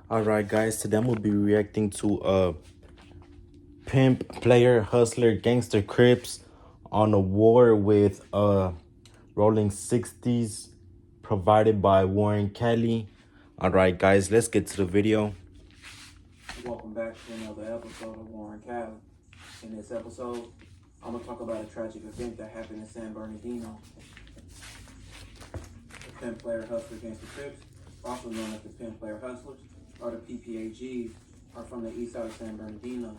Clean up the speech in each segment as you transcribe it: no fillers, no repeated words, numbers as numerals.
Alright guys, today I'm gonna be reacting to Pimp, Player, Hustler, Gangster Crips on a war with Rolling 60s provided by Warren Cali. Alright guys, let's get to the video. Welcome back to another episode of Warren Cali. In this episode, I'm going to talk about a tragic event that happened in San Bernardino. The Pimp Player Hustler Gangster Crips, also known as the Pimp Player Hustlers, or the PPAGs, are from the east side of San Bernardino.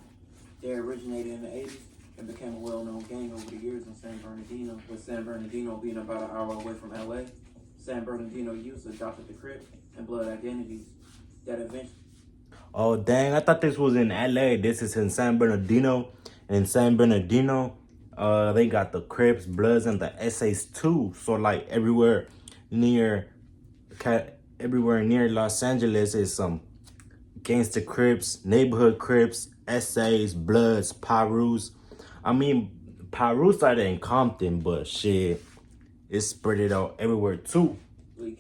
They originated in the 80s and became a well-known gang over the years in San Bernardino, with San Bernardino being about an hour away from LA. San Bernardino youths adopted the Crip and Blood identities that eventually... Oh dang, I thought this was in LA. This is in San Bernardino. And in San Bernardino, they got the Crips, Bloods, and the SAs too. So like near everywhere near Los Angeles is some Gangster Crips, Neighborhood Crips, SAs, Bloods, Pyrus. I mean, Pyrus are in Compton, but shit, it's spread it out everywhere too.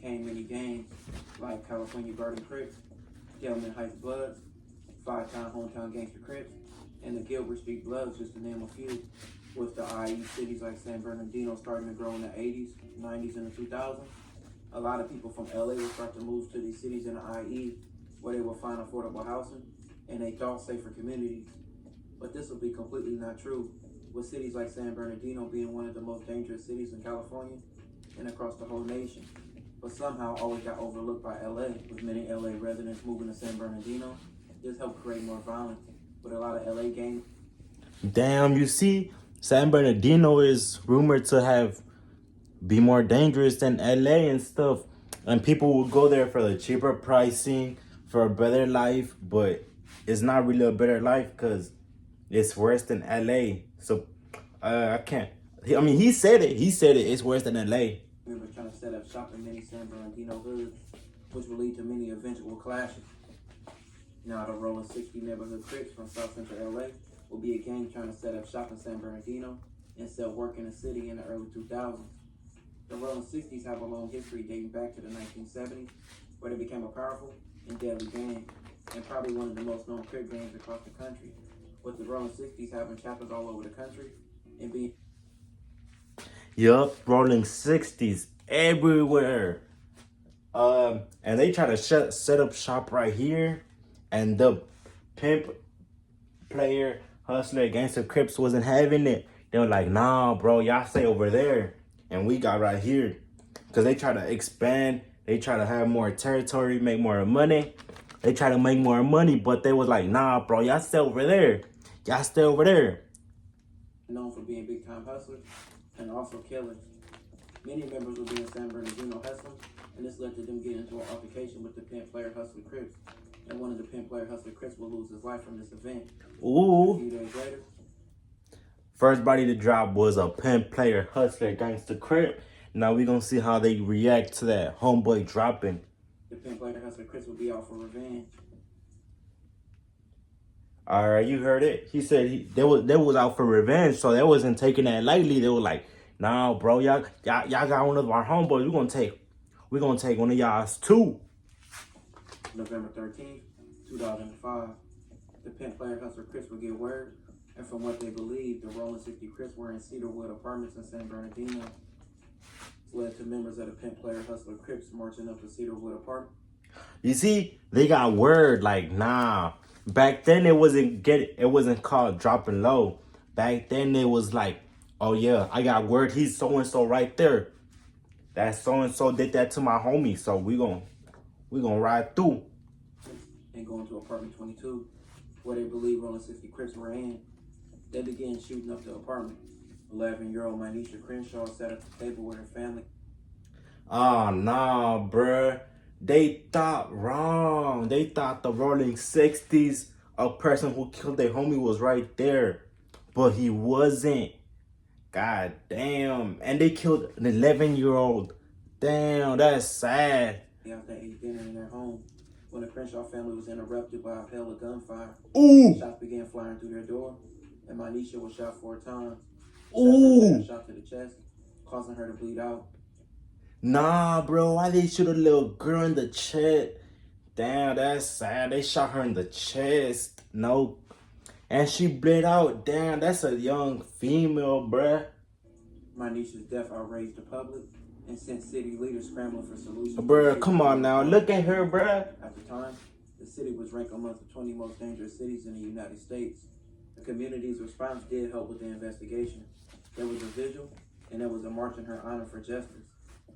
came many gangs like California Garden Crips, Delman Heights Bloods, five-time hometown Gangster Crips, and the Gilbert Street Bloods, just to name a few. With the IE cities like San Bernardino starting to grow in the 80s, 90s, and the 2000s, a lot of people from LA will start to move to these cities in the IE, where they will find affordable housing and they thought safer communities. But this will be completely not true, with cities like San Bernardino being one of the most dangerous cities in California and across the whole nation. But somehow always got overlooked by LA, with many LA residents moving to San Bernardino. This helped create more violence, with a lot of LA gangs. Damn, you see, San Bernardino is rumored to be more dangerous than LA and stuff. And people will go there for the cheaper pricing, for a better life, but it's not really a better life because it's worse than LA. So I can't. I mean, he said it. He said it. It's worse than LA. We were trying to set up shop in many San Bernardino hoods, which will lead to many eventual clashes. Now, the Rolling 60 neighborhood Crips from South Central LA will be a gang trying to set up shop in San Bernardino and sell work in the city in the early 2000s. The Rolling 60s have a long history dating back to the 1970s, where they became a powerful and deadly gang, and probably one of the most known Crip gangs across the country, with the Rolling 60s having chapters all over the country and being... Yup, Rolling 60s everywhere. And they try to set up shop right here, and the Pimp, Player, Hustler, Gangster Crips wasn't having it. They were like, nah, bro, y'all stay over there, and we got right here. Because they try to expand, they try to have more territory, make more money. They try to make more money, but they was like, nah, bro, y'all stay over there. Y'all stay over there. known for being big-time hustlers and also killers. Many members will be in San Bernardino hustling, and this led to them getting into an altercation with the Pimp Player Hustler Crips. And one of the Pimp Player Hustler Crips will lose his life from this event. Ooh. A few days later, first body to drop was a Pimp, Player, Hustler, Gangster Crip. Now we gonna see how they react to that homeboy dropping. The Pimp Player Hustler Crips will be out for revenge. All right, you heard it. He said they was out for revenge, so they wasn't taking that lightly. They were like, "Nah, bro, y'all got one of our homeboys. We gonna take one of y'all's too." November 13th, 2005, the Pimp Player Hustler Crips will get word, and from what they believe, the Rolling 60 Crips were in Cedarwood apartments in San Bernardino. This led to members of the Pimp Player Hustler Crips marching up to Cedarwood apartment. You see, they got word like, nah. Back then it wasn't called dropping low. Back then it was like, oh yeah, I got word he's so and so right there. That so and so did that to my homie, so we gonna ride through. And going to apartment 22, where they believe Rolling 60 Crips were in. They began shooting up the apartment. 11-year-old Manisha Crenshaw sat at the table with her family. Oh nah, bruh. They thought wrong. They thought the Rolling 60s, a person who killed their homie, was right there. But he wasn't. God damn. And they killed an 11-year-old. Damn, that's sad. After they ate dinner in their home, when the Crenshaw family was interrupted by a hail of gunfire, Ooh. shots began flying through their door, and Manisha was shot 4 times. Ooh. Shot to the chest, causing her to bleed out. Nah, bro, why they shoot a little girl in the chest? Damn, that's sad. They shot her in the chest. No. And she bled out. Damn, that's a young female, bruh. My niece's death outraged the public and sent city leaders scrambling for solutions. Bruh, come on now. Look at her, bruh. At the time, the city was ranked amongst the 20 most dangerous cities in the United States. The community's response did help with the investigation. There was a vigil, and there was a march in her honor for justice.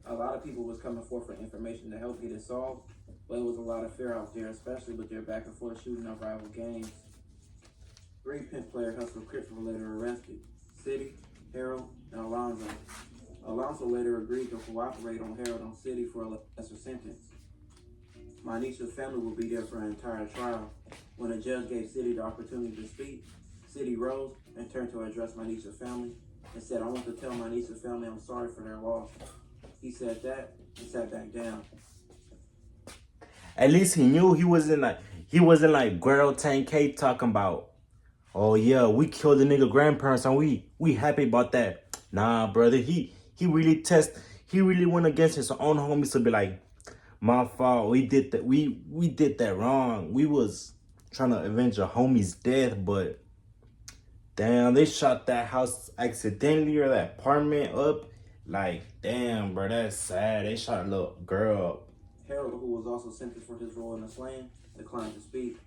A lot of people was coming forth for information to help get it solved, but it was a lot of fear out there, especially with their back and forth shooting of rival gangs. 3 pimp player hustle Crips were later arrested: City, Harold, and Alonzo. Alonzo later agreed to cooperate on Harold on City for a lesser sentence. My niece's family will be there for an entire trial. When a judge gave City the opportunity to speak, City rose and turned to address my niece's family and said, "I want to tell my niece's family I'm sorry for their loss." He said that and sat back down. At least he knew he wasn't like Girl 10K talking about, oh yeah, we killed the nigga grandparents and we happy about that. Nah, brother, he really went against his own homies to be like, my fault, we did that wrong. We was trying to avenge a homie's death, but damn, they shot that house accidentally or that apartment up. Like, damn, bro, that's sad. They shot a little girl up. Harold, who was also sentenced for his role in the slaying, declined to speak.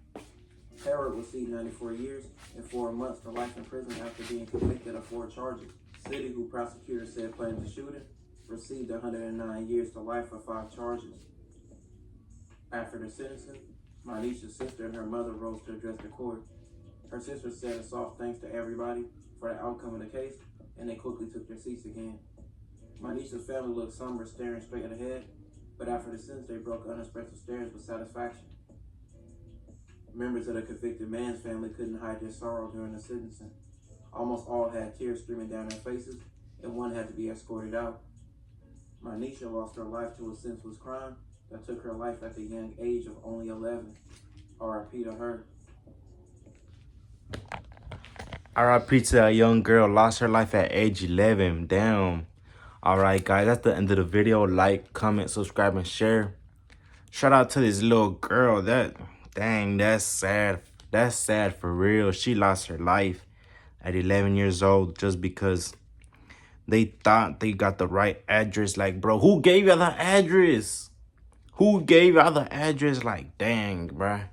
Harold received 94 years and 4 months to life in prison after being convicted of 4 charges. City, who prosecutors said planned the shooting, received 109 years to life for 5 charges. After the sentencing, my niece's sister and her mother rose to address the court. Her sister said a soft thanks to everybody for the outcome of the case, and they quickly took their seats again. My niece's family looked somber, staring straight ahead, but after the sentence, they broke unexpressive stares with satisfaction. Members of the convicted man's family couldn't hide their sorrow during the sentencing. Almost all had tears streaming down their faces, and one had to be escorted out. My niece lost her life to a senseless crime that took her life at the young age of only 11. R.I.P. to her. R.I.P. to a young girl, lost her life at age 11. Damn. Alright, guys, that's the end of the video. Like, comment, subscribe, and share. Shout out to this little girl. Dang, that's sad. That's sad for real. She lost her life at 11 years old just because they thought they got the right address. Like, bro, who gave you the address? Who gave you the address? Like, dang, bruh.